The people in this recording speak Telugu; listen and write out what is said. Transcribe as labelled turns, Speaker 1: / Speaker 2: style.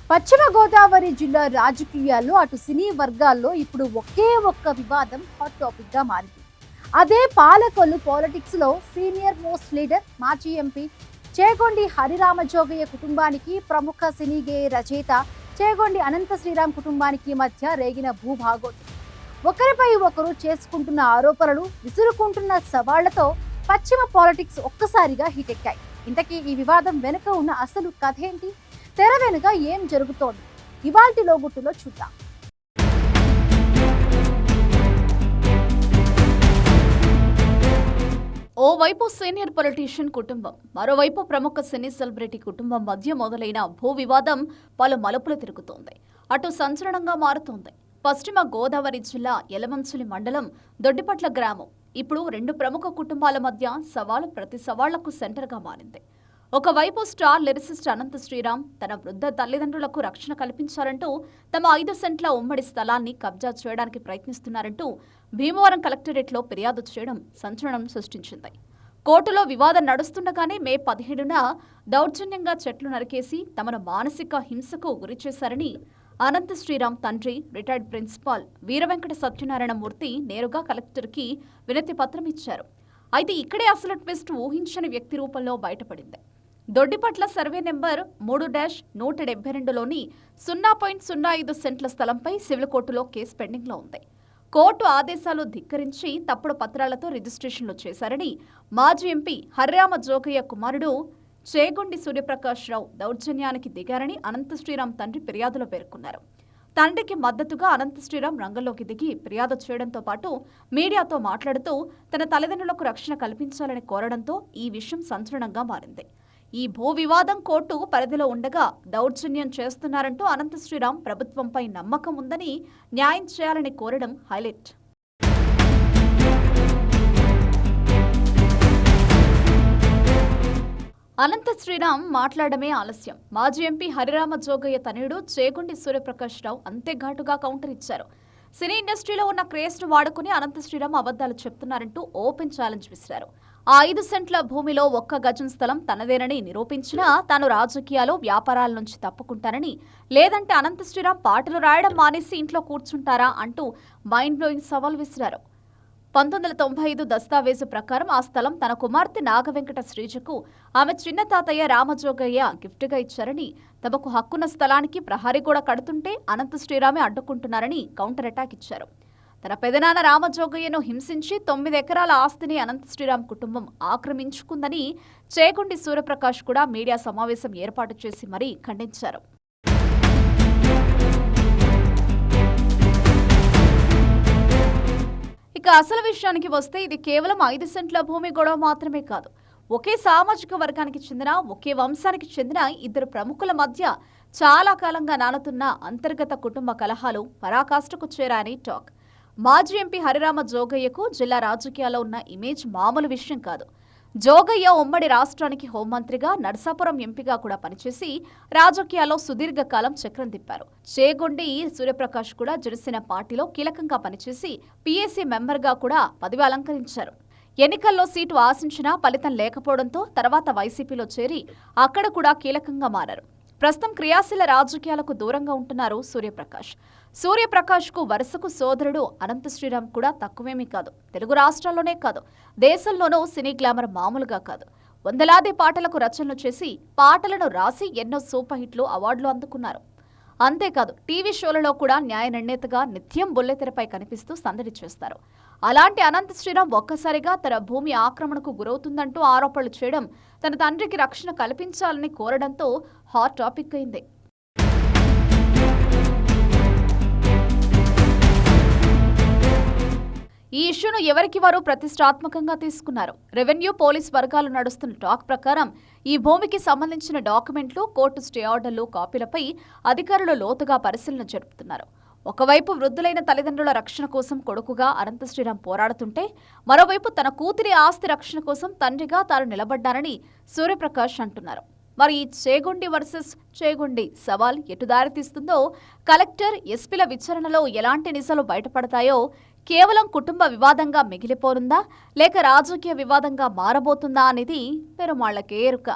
Speaker 1: పశ్చిమ గోదావరి జిల్లా రాజకీయాల్లో అటు సినీ వర్గాల్లో ఇప్పుడు ఒకే ఒక్క వివాదం హాట్ టాపిక్ గా మారింది. అదే పాలకొల్లు పాలిటిక్స్ లో సీనియర్ మోస్ట్ లీడర్ మాజీ ఎంపీ చేగొండి హరిరామజోగయ్య కుటుంబానికి ప్రముఖ సినీ గేయ రచయిత చేగొండి అనంత శ్రీరామ్ కుటుంబానికి మధ్య రేగిన భూభాగోతం. ఒకరిపై ఒకరు చేసుకుంటున్న ఆరోపణలు, విసురుకుంటున్న సవాళ్లతో పశ్చిమ పాలిటిక్స్ ఒక్కసారిగా హీటెక్కాయి. ఇంతకీ ఈ వివాదం వెనుక ఉన్న అసలు కథ ఏంటి? తెర వెనుక ఏం జరుగుతోంది? ఇవాల్టి లోగుట్టులో చూద్దాం.
Speaker 2: ఓవైపు సీనియర్ పొలిటీషియన్ కుటుంబం, మరోవైపు ప్రముఖ సినీ సెలబ్రిటీ కుటుంబం మధ్య మొదలైన భూ వివాదం పలు మలుపులు తిరుగుతోంది. అటు సంచలనంగా మారుతోంది. పశ్చిమ గోదావరి జిల్లా యలమంచిలి మండలం దొడ్డిపట్ల గ్రామం ఇప్పుడు రెండు ప్రముఖ కుటుంబాల మధ్య సవాలు ప్రతి సవాళ్లకు సెంటర్గా మారింది. ఒకవైపు స్టార్ లిరిసిస్ట్ అనంత శ్రీరామ్ తన వృద్ధ తల్లిదండ్రులకు రక్షణ కల్పించాలంటూ తమ 5 సెంట్ల ఉమ్మడి స్థలాన్ని కబ్జా చేయడానికి ప్రయత్నిస్తున్నారంటూ భీమవరం కలెక్టరేట్లో ఫిర్యాదు చేయడం సంచలనం సృష్టించింది. కోర్టులో వివాదం నడుస్తుండగానే మే 17న దౌర్జన్యంగా చెట్లు నరికేసి తమను మానసిక హింసకు గురిచేశారని అనంత శ్రీరామ్ తండ్రి రిటైర్డ్ ప్రిన్సిపాల్ వీరవెంకట సత్యనారాయణ మూర్తి నేరుగా కలెక్టర్కి వినతి పత్రం ఇచ్చారు. అయితే ఇక్కడే అసలు ట్విస్ట్ ఊహించని వ్యక్తి రూపంలో బయటపడింది. దొడ్డిపట్ల సర్వే నెంబర్ 3-172లోని 0.05 సెంట్ల స్థలంపై సివిల్ కోర్టులో కేసు పెండింగ్లో ఉంది. కోర్టు ఆదేశాలు ధిక్కరించి తప్పుడు పత్రాలతో రిజిస్ట్రేషన్లు చేశారని మాజీ ఎంపీ హరిరామ జోగయ్య కుమారుడు చేగొండి సూర్యప్రకాష్ రావు దౌర్జన్యానికి దిగారని అనంత శ్రీరామ్ తండ్రి ఫిర్యాదులో పేర్కొన్నారు. తండ్రికి మద్దతుగా అనంత శ్రీరామ్ రంగంలోకి దిగి ఫిర్యాదు చేయడంతో పాటు మీడియాతో మాట్లాడుతూ తన తల్లిదండ్రులకు రక్షణ కల్పించాలని కోరడంతో ఈ విషయం సంచలనంగా మారింది. ఈ భూ వివాదం కోర్టు పరిధిలో ఉండగా దౌర్జన్యం చేస్తున్నారంటూ అనంత శ్రీరామ్ ప్రభుత్వంపై నమ్మకం ఉందని న్యాయం చేయాలని కోరడం హైలైట్. అనంత శ్రీరామ్ మాట్లాడమే ఆలస్యం. మాజీ ఎంపీ హరిరామ జోగయ్య తనయుడు చేగొండి సూర్యప్రకాష్ రావు అంతే ఘాటుగా కౌంటర్ ఇచ్చారు. సినీ ఇండస్ట్రీలో ఉన్న క్రేజ్ను వాడుకుని అనంత శ్రీరామ్ అబద్ధాలు చెప్తున్నారంటూ ఓపెన్ ఛాలెంజ్ విసిరారు. ఆ 5 సెంట్ల భూమిలో 1 గజం స్థలం తనదేనని నిరూపించినా తాను రాజకీయాలు, వ్యాపారాల నుంచి తప్పుకుంటానని, లేదంటే అనంత శ్రీరామ్ పాటలు రాయడం మానేసి ఇంట్లో కూర్చుంటారా అంటూ మైండ్ బ్లోయింగ్ సవాల్ విసిరారు. 1995 దస్తావేజు ప్రకారం ఆ స్థలం తన కుమార్తె నాగవెంకట శ్రీజకు ఆమె చిన్న తాతయ్య రామజోగయ్య గిఫ్ట్గా ఇచ్చారని, తమకు హక్కున్న స్థలానికి ప్రహరీ గోడ కడుతుంటే అనంత శ్రీరామే అడ్డుకుంటున్నారని కౌంటర్ అటాక్ ఇచ్చారు. తన పెదనాన్న రామజోగయ్యను హింసించి 9 ఎకరాల ఆస్తిని అనంత శ్రీరామ్ కుటుంబం ఆక్రమించుకుందని చేగొండి సూర్యప్రకాష్ కూడా మీడియా సమావేశం ఏర్పాటు చేసి మరీ ఖండించారు. ఇక అసలు విషయానికి వస్తే ఇది కేవలం 5 సెంట్ల భూమి గొడవ మాత్రమే కాదు. ఒకే సామాజిక వర్గానికి చెందిన, ఒకే వంశానికి చెందిన 2 ప్రముఖుల మధ్య చాలా కాలంగా నానుతున్న అంతర్గత కుటుంబ కలహాలు పరాకాష్ఠకు చేరాయని టాక్. మాజీ ఎంపీ హరిరామ జోగయ్యకు జిల్లా రాజకీయాల్లో ఉన్న ఇమేజ్ మామూలు విషయం కాదు. జోగయ్య ఉమ్మడి రాష్ట్రానికి హోంమంత్రిగా, నర్సాపురం ఎంపీగా కూడా పనిచేసి రాజకీయాల్లో సుదీర్ఘకాలం చక్రం తిప్పారు. చేగొండి సూర్యప్రకాష్ కూడా జనసేన పార్టీలో కీలకంగా పనిచేసి పీఏసీ మెంబర్గా కూడా పదవి అలంకరించారు. ఎన్నికల్లో సీటు ఆశించినా ఫలితం లేకపోవడంతో తర్వాత వైసీపీలో చేరి అక్కడ కూడా కీలకంగా మారారు. ప్రస్తుతం క్రియాశీల రాజకీయాలకు దూరంగా ఉంటున్నారు సూర్యప్రకాష్. సూర్యప్రకాష్కు వరుసకు సోదరుడు అనంత శ్రీరామ్ కూడా తక్కువేమీ కాదు. తెలుగు రాష్ట్రాల్లోనే కాదు, దేశంలోనూ సినీ గ్లామర్ మామూలుగా కాదు. వందలాది పాటలకు రచనలు చేసి, పాటలను రాసి ఎన్నో సూపర్ హిట్లు, అవార్డులు అందుకున్నారు. అంతేకాదు టీవీ షోలలో కూడా న్యాయ నిర్ణేతగా నిత్యం బుల్లెతెరపై కనిపిస్తూ సందడి చేస్తారు. అలాంటి అనంత శ్రీరామ్ ఒక్కసారిగా తన భూమి ఆక్రమణకు గురవుతుందంటూ ఆరోపణలు చేయడం, తన తండ్రికి రక్షణ కల్పించాలని కోరడంతో హాట్ టాపిక్ అయింది. ఈ ఇష్యూను ఎవరికి వారు ప్రతిష్టాత్మకంగా తీసుకున్నారు. రెవెన్యూ, పోలీస్ వర్గాలు నడుస్తున్న టాక్ ప్రకారం ఈ భూమికి సంబంధించిన డాక్యుమెంట్లు, కోర్టు స్టే ఆర్డర్లు కాపీలపై అధికారులు లోతుగా పరిశీలన జరుపుతున్నారు. ఒకవైపు వృద్ధులైన తల్లిదండ్రుల రక్షణ కోసం కొడుకుగా అనంత శ్రీరామ్ పోరాడుతుంటే, మరోవైపు తన కూతురి ఆస్తి రక్షణ కోసం తండ్రిగా తాను నిలబడ్డానని సూర్యప్రకాష్ అంటున్నారు. మరి ఈ చేగొండి వర్సెస్ చేగొండి సవాల్ ఎటు దారితీస్తుందో, కలెక్టర్, ఎస్పీల విచారణలో ఎలాంటి నిజాలు బయటపడతాయో, కేవలం కుటుంబ వివాదంగా మిగిలిపోనుందా లేక రాజకీయ వివాదంగా మారబోతుందా అనేది పెరుమాళ్లకే ఎరుక.